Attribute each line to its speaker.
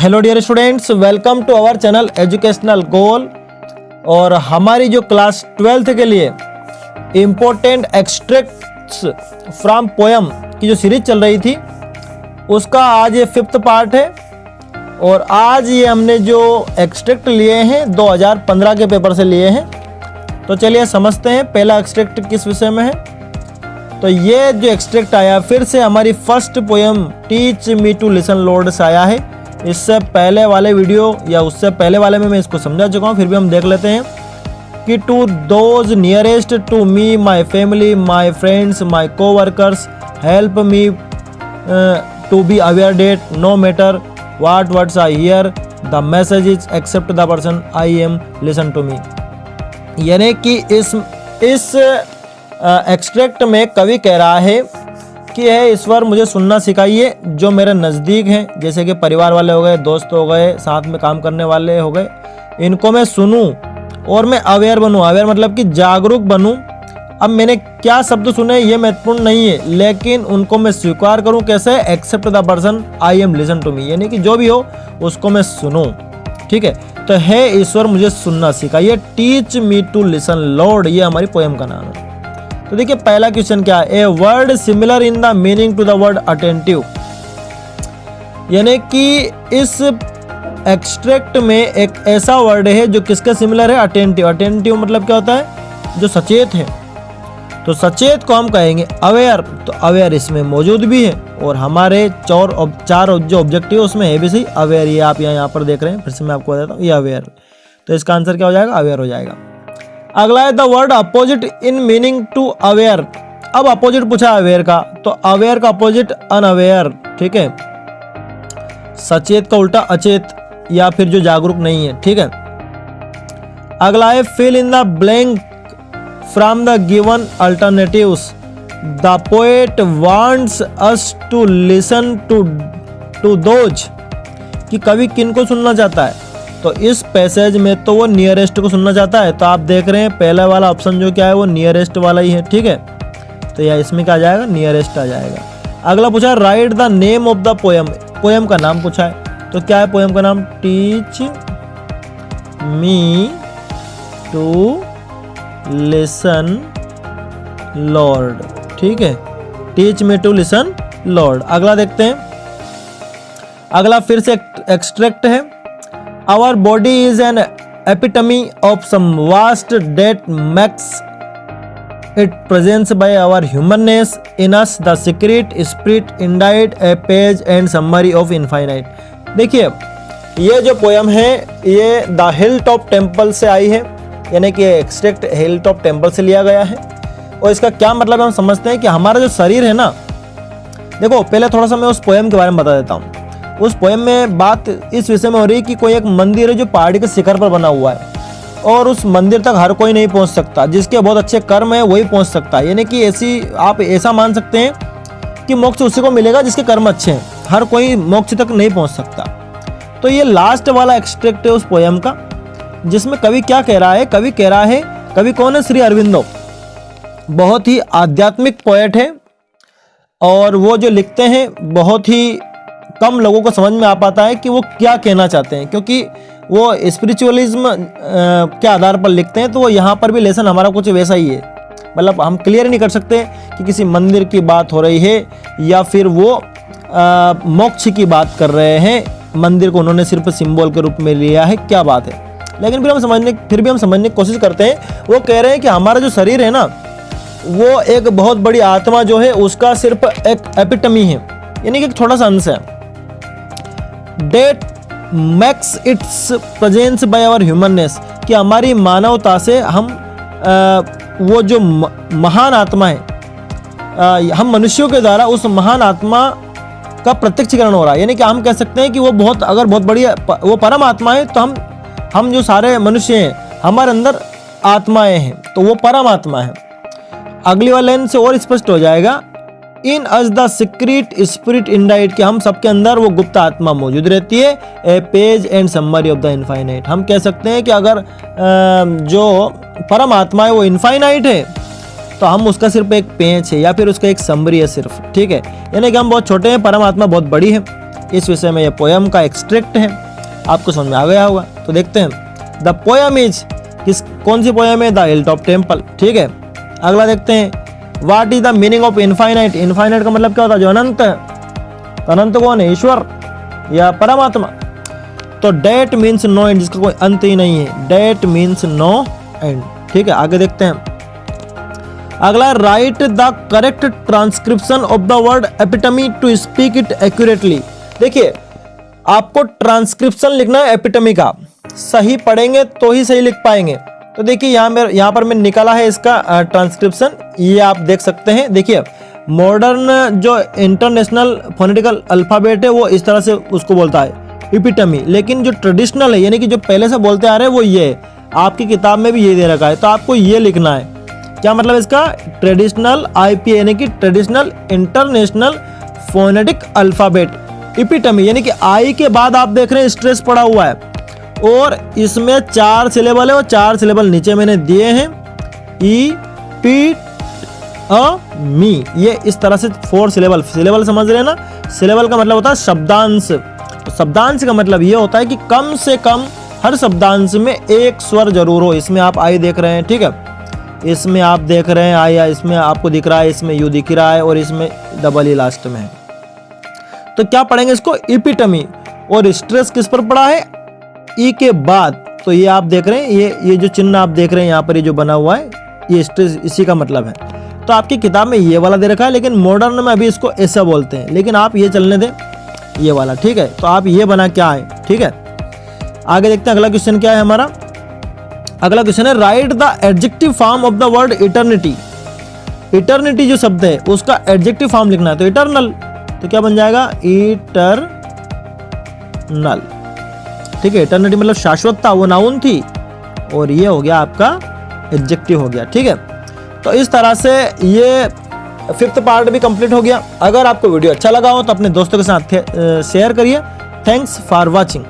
Speaker 1: Hello dear students, welcome to our channel educational goal. और हमारी जो क्लास 12th के लिए इम्पोर्टेंट एक्सट्रैक्ट्स फ्रॉम पोएम की जो सीरीज चल रही थी उसका आज ये 5th पार्ट है। और आज ये हमने जो एक्सट्रैक्ट लिए हैं 2015 के पेपर से लिए हैं। तो चलिए समझते हैं पहला एक्सट्रैक्ट किस विषय में है। तो ये जो एक्सट्रैक्ट आया फिर से हमारी first poem teach me to listen Lord से आया है। इससे पहले वाले वीडियो या उससे पहले वाले में मैं इसको समझा चुका हूँ, फिर भी हम देख लेते हैं कि to those nearest to me my family my friends my coworkers help me to be aware that no matter what words I hear the message is accept the person I am listen to me. यानी कि इस extract में कवि कह रहा है कि है ईश्वर मुझे सुनना सिखाइए, जो मेरे नज़दीक हैं जैसे कि परिवार वाले हो गए, दोस्त हो गए, साथ में काम करने वाले हो गए, इनको मैं सुनूं और मैं अवेयर बनूं। अवेयर मतलब कि जागरूक बनूं। अब मैंने क्या शब्द सुने ये महत्वपूर्ण नहीं है, लेकिन उनको मैं स्वीकार करूं। कैसे? Accept the person I am listen to me, यानी कि जो भी हो उसको मैं सुनूं। ठीक है, तो है ईश्वर मुझे सुनना सिखाइए, teach me to listen Lord, ये हमारी पोएम का नाम है। तो देखिए पहला क्वेश्चन क्या है, a word similar in the meaning to the word attentive. यानी कि इस एक्सट्रैक्ट में एक ऐसा वर्ड है जो किसके सिमिलर है? अटेंटिव। अटेंटिव मतलब क्या होता है? जो सचेत है। तो सचेत को हम कहेंगे अवेयर। तो अवेयर इसमें मौजूद भी है और हमारे चार जो ऑब्जेक्टिव उसमें है भी सही अवेयर। ये आप यहाँ पर देख रहे हैं, फिर से मैं आपको बताता हूँ, ये अवेयर। तो इसका आंसर क्या हो जाएगा? अवेयर हो जाएगा। अगला है the word opposite in meaning to aware. अब अपोजिट पूछा अवेयर का, तो अवेयर का अपोजिट अनअवेयर। ठीक है, सचेत का उल्टा अचेत या फिर जो जागरूक नहीं है। ठीक है, अगला है fill in the blank from the given alternatives. The poet wants us to listen to those, कि कवि किन को सुनना चाहता है? तो इस पैसेज में तो वो नियरेस्ट को सुनना चाहता है। तो आप देख रहे हैं पहला वाला ऑप्शन जो क्या है वो नियरेस्ट वाला ही है। ठीक है, तो यह इसमें क्या आ जाएगा? नियरेस्ट आ जाएगा। अगला पूछा है right the name of the poem. Poem का नाम पूछा है, तो क्या है पोएम का नाम? Teach me to listen Lord. ठीक है, teach me to listen Lord. अगला देखते हैं। अगला फिर से एक्सट्रैक्ट है। Our body is an epitome of some vast that makes it presence by our humanness in us the secret spirit indite a page and summary of infinite। देखिए ये जो पोयम है ये द हिल टॉप टेम्पल से आई है, यानी कि extract hill top temple से लिया गया है। और इसका क्या मतलब हम समझते हैं कि हमारा जो शरीर है ना, देखो पहले थोड़ा सा मैं उस पोयम के बारे में बता देता हूँ। उस पोएम में बात इस विषय में हो रही है कि कोई एक मंदिर है जो पहाड़ी के शिखर पर बना हुआ है और उस मंदिर तक हर कोई नहीं पहुंच सकता, जिसके बहुत अच्छे कर्म है वही पहुंच सकता है। यानी कि ऐसी आप ऐसा मान सकते हैं कि मोक्ष उसी को मिलेगा जिसके कर्म अच्छे हैं, हर कोई मोक्ष तक नहीं पहुंच सकता। तो ये लास्ट वाला एक्सट्रैक्ट है उस पोएम का, जिसमें कवि क्या कह रहा है? कवि कह रहा है, कवि कौन है? श्री अरविंदो। बहुत ही आध्यात्मिक पोएट है और वो जो लिखते हैं बहुत ही कम लोगों को समझ में आ पाता है कि वो क्या कहना चाहते हैं, क्योंकि वो स्पिरिचुअलिज्म के आधार पर लिखते हैं। तो वो यहाँ पर भी लेसन हमारा कुछ वैसा ही है। मतलब हम क्लियर नहीं कर सकते कि किसी मंदिर की बात हो रही है या फिर वो मोक्ष की बात कर रहे हैं। मंदिर को उन्होंने सिर्फ सिंबल के रूप में लिया है, क्या बात है। लेकिन फिर भी हम समझने की कोशिश करते हैं। वो कह रहे हैं कि हमारा जो शरीर है ना, वो एक बहुत बड़ी आत्मा जो है उसका सिर्फ एक एपिटमी है, यानी कि एक छोटा सा अंश है। That makes its presence by our humanness, कि हमारी मानवता से हम वो जो महान आत्मा है, हम मनुष्यों के द्वारा उस महान आत्मा का प्रत्यक्षीकरण हो रहा है। यानी कि हम कह सकते हैं कि वो अगर बहुत बड़ी वो परम आत्मा है, तो हम जो सारे मनुष्य हैं हमारे अंदर आत्माएं हैं, तो वो परम आत्मा है। अगली वाली लाइन से और स्पष्ट हो जाएगा, इन अस द सीक्रेट स्पिरिट इंडाइट, कि हम सबके अंदर वो गुप्त आत्मा मौजूद रहती है। A page and summary of the infinite, हम कह सकते हैं कि अगर जो परम आत्मा है वो इनफाइनाइट है तो हम उसका सिर्फ एक पेज है या फिर उसका एक समरी है सिर्फ। ठीक है, यानी कि हम बहुत छोटे हैं, परम आत्मा बहुत बड़ी है। इस विषय में ये पोयम का एक्सट्रैक्ट है, आपको समझ में आ गया होगा। तो देखते हैं, द पोयम इज, कौन सी पोयम है? The hilltop temple. ठीक है, अगला देखते हैं, what is the meaning of infinite? Infinite का मतलब क्या होता है? जो अनंत है। तो अनंत कौन है? ईश्वर या परमात्मा। तो डेट मीन्स नो एंड, जिसका कोई अंत ही नहीं है, डेट मीन्स नो एंड। ठीक है, आगे देखते हैं, अगला, write the correct transcription of the word epitome to speak it accurately. देखिए, आपको ट्रांसक्रिप्शन लिखना है एपिटमी का, सही पढ़ेंगे तो ही सही लिख पाएंगे। तो देखिए यहाँ पर मैं निकाला है इसका ट्रांसक्रिप्शन, ये आप देख सकते हैं। देखिए, मॉडर्न जो इंटरनेशनल फोनेटिकल अल्फाबेट है वो इस तरह से उसको बोलता है एपिटमी, लेकिन जो ट्रेडिशनल है यानी कि जो पहले से बोलते आ रहे हैं वो ये है। आपकी किताब में भी ये दे रखा है, तो आपको ये लिखना है। क्या मतलब इसका? ट्रेडिशनल IPA यानी कि traditional international phonetic alphabet epitome, यानी कि आई के बाद आप देख रहे हैं स्ट्रेस पड़ा हुआ है और इसमें 4 सिलेबल है और 4 सिलेबल नीचे मैंने दिए हैं, ई पी मी, ये इस तरह से 4 सिलेबल। सिलेबल समझ रहे हैं ना? सिलेबल का मतलब होता है शब्दांश। तो शब्दांश का मतलब ये होता है कि कम से कम हर शब्दांश में एक स्वर जरूर हो। इसमें आप आई देख रहे हैं, ठीक है, इसमें आप देख रहे हैं आई, इसमें आपको दिख रहा है, इसमें यू दिख रहा है और इसमें डबल ई लास्ट में है। तो क्या पढ़ेंगे इसको? एपिटमी। और स्ट्रेस किस पर पड़ा है? ई के बाद। तो ये आप देख रहे हैं, ये जो चिन्ह आप देख रहे हैं यहाँ पर, ये जो बना हुआ है, ये स्ट्रेस इसी का मतलब है। तो आपकी किताब में ये वाला दे रखा है, लेकिन मॉडर्न में अभी इसको ऐसा बोलते हैं, लेकिन आप ये चलने दें, ये वाला। ठीक है, तो आप ये बना क्या है? ठीक है, आगे देखते हैं अगला क्वेश्चन क्या है हमारा। अगला क्वेश्चन है, right the adjective form of the word eternity. Eternity जो शब्द है उसका एडजेक्टिव फॉर्म लिखना है। तो इटर्नल, तो क्या बन जाएगा? इटर्नल। ठीक है, इटर्निटी मतलब शाश्वतता, वो नाउन थी और ये हो गया आपका एडजेक्टिव हो गया। ठीक है, तो इस तरह से ये 5th पार्ट भी कंप्लीट हो गया। अगर आपको वीडियो अच्छा लगा हो तो अपने दोस्तों के साथ शेयर करिए। Thanks for watching.